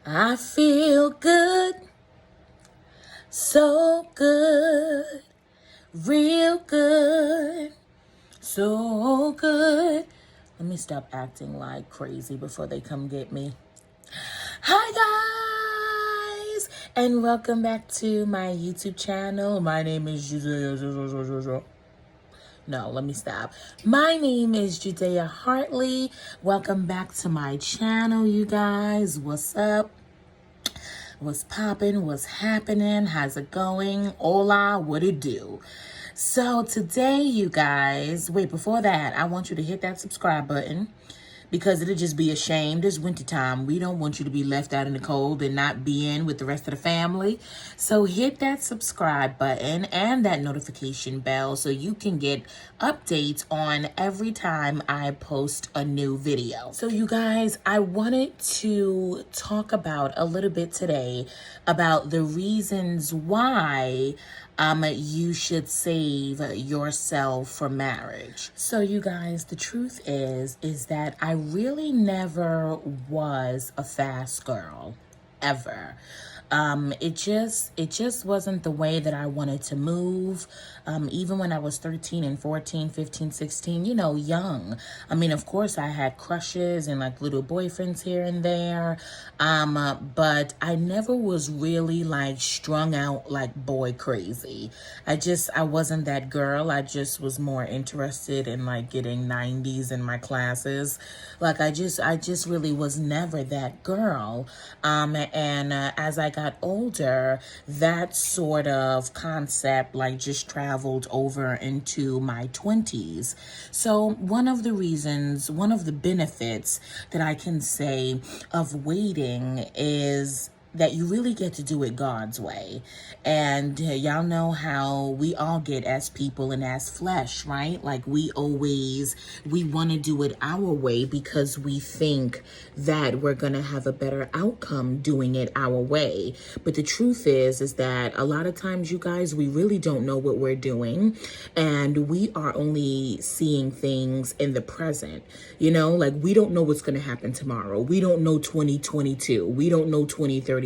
I feel good, so good, real good, so good. Let me stop acting like crazy before they come get me. Hi guys, and welcome back to my YouTube channel. My name is Judea. No, let me stop. My name is Judea Hartley. Welcome back to my channel, you guys. What's up? What's popping? What's happening? How's it going? Hola, what it do? So today, you guys, wait, before that, I want you to hit that subscribe button because it'll just be a shame. This wintertime, we don't want you to be left out in the cold and not be in with the rest of the family. So hit that subscribe button and that notification bell so you can get updates on every time I post a new video. So you guys, I wanted to talk about a little bit today about the reasons why you should save yourself for marriage. So you guys, the truth is that I really never was a fast girl, ever. It just wasn't the way that I wanted to move. Even when I was 13 and 14, 15, 16, you know, young. I mean, of course I had crushes and like little boyfriends here and there. But I never was really like strung out like boy crazy. I wasn't that girl. I just was more interested in like getting 90s in my classes. Like I just really was never that girl. As I got older, that sort of concept like just traveled over into my 20s. So one of the benefits that I can say of waiting is that you really get to do it God's way. And y'all know how we all get as people and as flesh, right? Like we want to do it our way because we think that we're going to have a better outcome doing it our way. But the truth is that a lot of times, you guys, we really don't know what we're doing. And we are only seeing things in the present. You know, like we don't know what's going to happen tomorrow. We don't know 2022. We don't know 2034.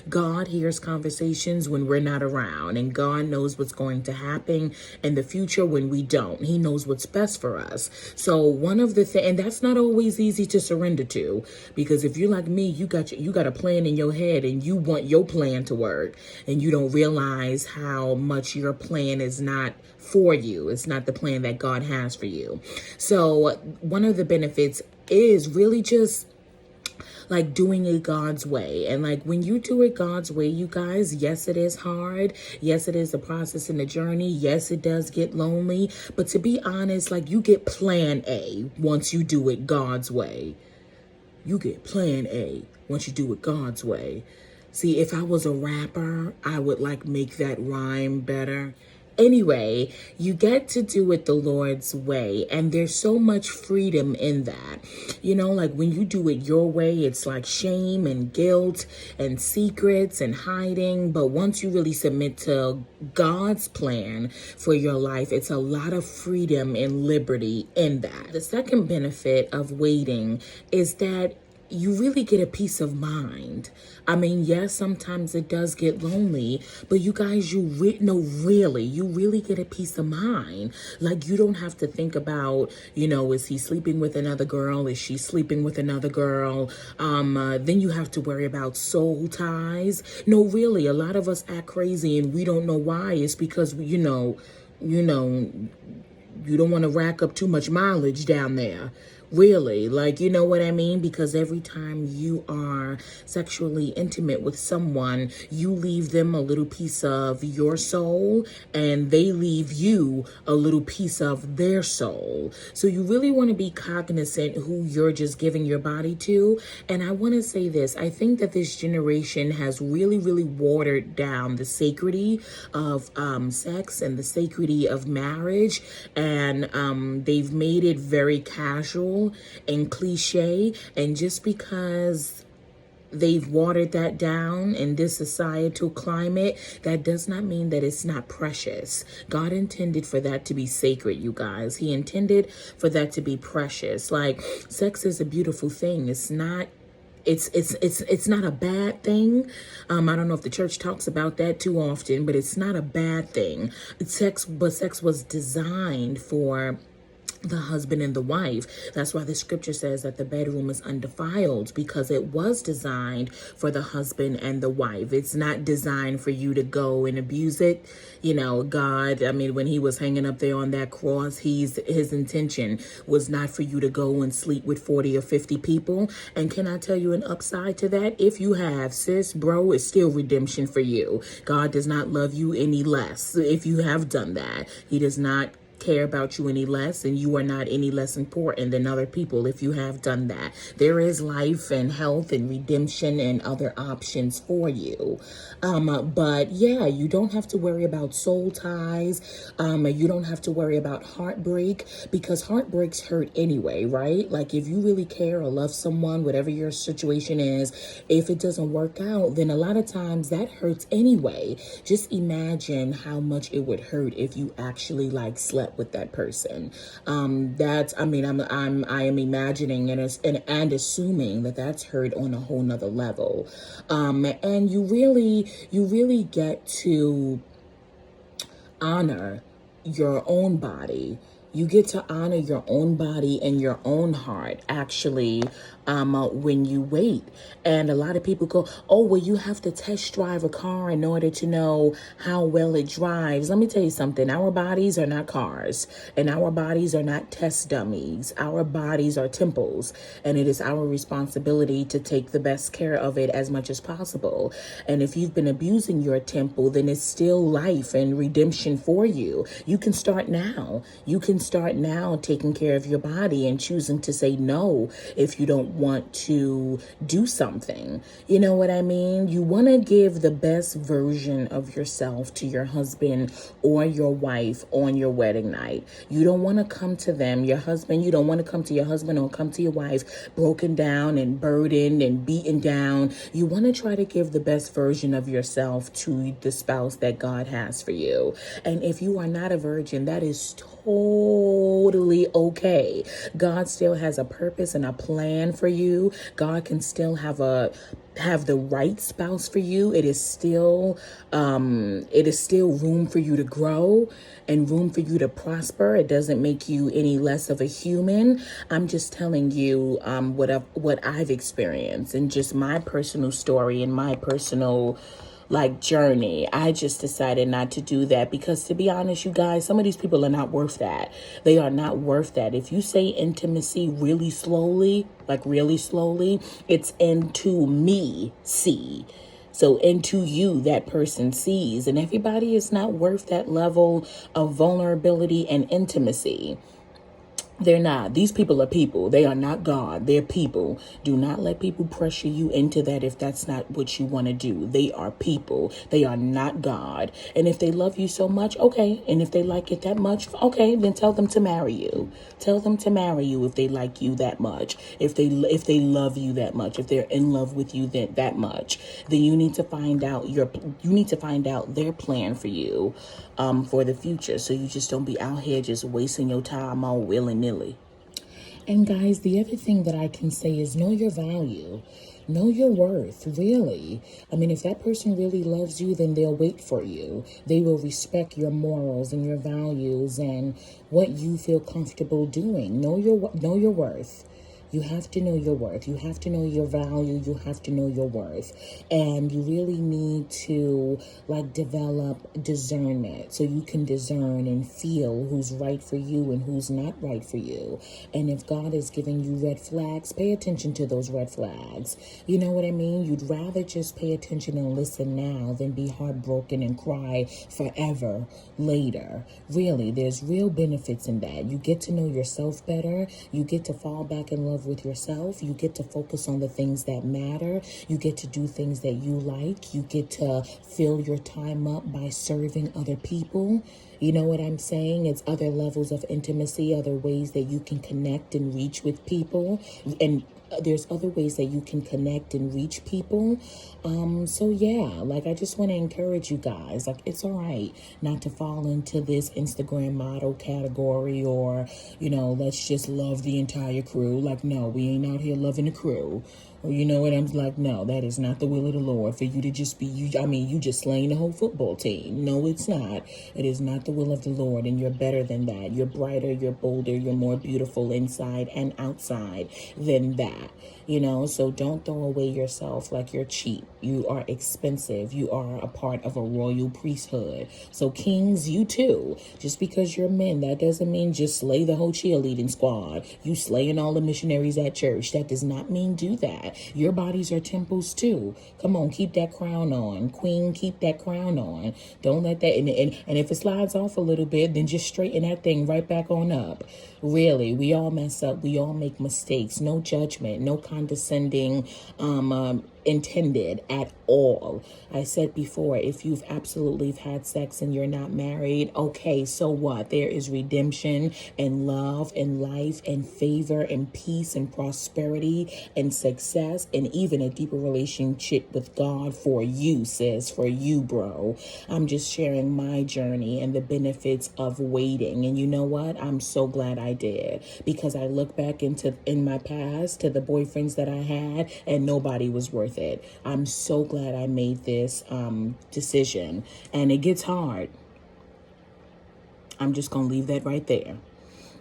God hears conversations when we're not around, and God knows what's going to happen in the future when we don't. He knows what's best for us. So one of the things, and that's not always easy to surrender to, because if you're like me, you got a plan in your head and you want your plan to work, and you don't realize how much your plan is not for you. It's not the plan that God has for you. So one of the benefits is really just like doing it God's way. And like when you do it God's way, you guys, yes, it is hard. Yes, it is a process and a journey. Yes, it does get lonely. But to be honest, like you get plan A once you do it God's way. You get plan A once you do it God's way. See, if I was a rapper, I would like make that rhyme better. Anyway, you get to do it the Lord's way, and there's so much freedom in that. You know, like when you do it your way, it's like shame and guilt and secrets and hiding. But once you really submit to God's plan for your life, it's a lot of freedom and liberty in that. The second benefit of waiting is that you really get a peace of mind. I mean, yes, sometimes it does get lonely, but you guys, you really get a peace of mind. Like you don't have to think about, you know, is he sleeping with another girl? Is she sleeping with another girl? Then you have to worry about soul ties. No, really, a lot of us act crazy and we don't know why. It's because, you don't want to rack up too much mileage down there. Really, like, you know what I mean? Because every time you are sexually intimate with someone, you leave them a little piece of your soul and they leave you a little piece of their soul. So you really want to be cognizant who you're just giving your body to. And I want to say this, I think that this generation has really, really watered down the sacredity of sex and the sacredity of marriage. And they've made it very casual and cliche, and just because they've watered that down in this societal climate, that does not mean that it's not precious. God intended for that to be sacred, you guys. He intended for that to be precious. Like, sex is a beautiful thing. It's not it's not a bad thing. I don't know if the church talks about that too often, but it's not a bad thing. Sex was designed for the husband and the wife. That's why the scripture says that the bedroom is undefiled, because it was designed for the husband and the wife. It's not designed for you to go and abuse it. You know, God, I mean, when he was hanging up there on that cross, his intention was not for you to go and sleep with 40 or 50 people. And can I tell you an upside to that? If you have, sis, bro, it's still redemption for you. God does not love you any less if you have done that. He does not care about you any less, and you are not any less important than other people if you have done that. There is life and health and redemption and other options for you. But yeah, you don't have to worry about soul ties. You don't have to worry about heartbreak, because heartbreaks hurt anyway, right? Like if you really care or love someone, whatever your situation is, if it doesn't work out, then a lot of times that hurts anyway. Just imagine how much it would hurt if you actually like slept with that person. I am imagining and assuming that that's hurt on a whole nother level. And you really get to honor your own body. You get to honor your own body and your own heart, actually, when you wait. And a lot of people go, oh, well, you have to test drive a car in order to know how well it drives. Let me tell you something. Our bodies are not cars, and our bodies are not test dummies. Our bodies are temples, and it is our responsibility to take the best care of it as much as possible. And if you've been abusing your temple, then it's still life and redemption for you. You can start now. You can start now taking care of your body and choosing to say no if you don't want to do something. You know what I mean? You want to give the best version of yourself to your husband or your wife on your wedding night. You don't want to come to them, your husband, you don't want to come to your husband or come to your wife broken down and burdened and beaten down. You want to try to give the best version of yourself to the spouse that God has for you. And if you are not a virgin, that is totally okay. God still has a purpose and a plan for you. God can still have the right spouse for you. It is still room for you to grow and room for you to prosper. It doesn't make you any less of a human. I'm just telling you what I've experienced and just my personal story and my personal journey. I just decided not to do that because, to be honest, you guys, some of these people are not worth that. They are not worth that. If you say intimacy really slowly, it's into me see. So into you, that person sees, and everybody is not worth that level of vulnerability and intimacy. They're not. These people are people. They are not God. They're people. Do not let people pressure you into that if that's not what you want to do. They are people. They are not God. And if they love you so much, okay. And if they like it that much, okay, then tell them to marry you. Tell them to marry you if they like you that much. If they love you that much. If they're in love with you that much, then you need to find out their plan for you for the future. So you just don't be out here just wasting your time all willy-nilly. And guys, the other thing that I can say is know your value. Know your worth, really. I mean, if that person really loves you, then they'll wait for you. They will respect your morals and your values and what you feel comfortable doing. Know your worth. You have to know your worth. You have to know your value. You have to know your worth. And you really need to develop discernment so you can discern and feel who's right for you and who's not right for you. And if God is giving you red flags, pay attention to those red flags. You know what I mean? You'd rather just pay attention and listen now than be heartbroken and cry forever later. Really, there's real benefits in that. You get to know yourself better. You get to fall back in love with yourself. You get to focus on the things that matter. You get to do things that you like. You get to fill your time up by serving other people. You know what I'm saying? It's other levels of intimacy, other ways that you can connect and reach with people. And there's other ways that you can connect and reach people. So yeah, I just want to encourage you guys, it's all right not to fall into this Instagram model category or, let's just love the entire crew. No, we ain't out here loving the crew. Well, you know what? I'm like, no, that is not the will of the Lord for you to just be you. I mean, you just slaying the whole football team. No, it's not. It is not the will of the Lord, and you're better than that. You're brighter, you're bolder, you're more beautiful inside and outside than that. You know, so don't throw away yourself like you're cheap. You are expensive. You are a part of a royal priesthood. So kings, you too. Just because you're men, that doesn't mean just slay the whole cheerleading squad. You slaying all the missionaries at church. That does not mean do that. Your bodies are temples too. Come on, keep that crown on. Queen, keep that crown on. Don't let that, and if it slides off a little bit, then just straighten that thing right back on up. Really, we all mess up. We all make mistakes. No judgment, no condescending intended at all. I said before, if you've absolutely had sex and you're not married, okay, so what? There is redemption and love and life and favor and peace and prosperity and success and even a deeper relationship with God for you, sis, for you, bro. I'm just sharing my journey and the benefits of waiting. And you know what? I'm so glad I did, because I look back in my past to the boyfriends that I had and nobody was worth it. I'm so glad I made this decision, and it gets hard. I'm just going to leave that right there.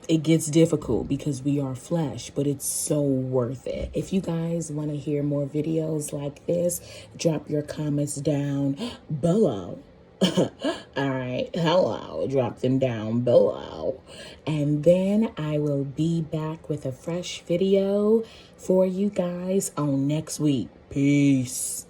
It gets difficult because we are flesh, but it's so worth it. If you guys want to hear more videos like this, drop your comments down below. All right, hello, drop them down below. And then I will be back with a fresh video for you guys on next week. Peace.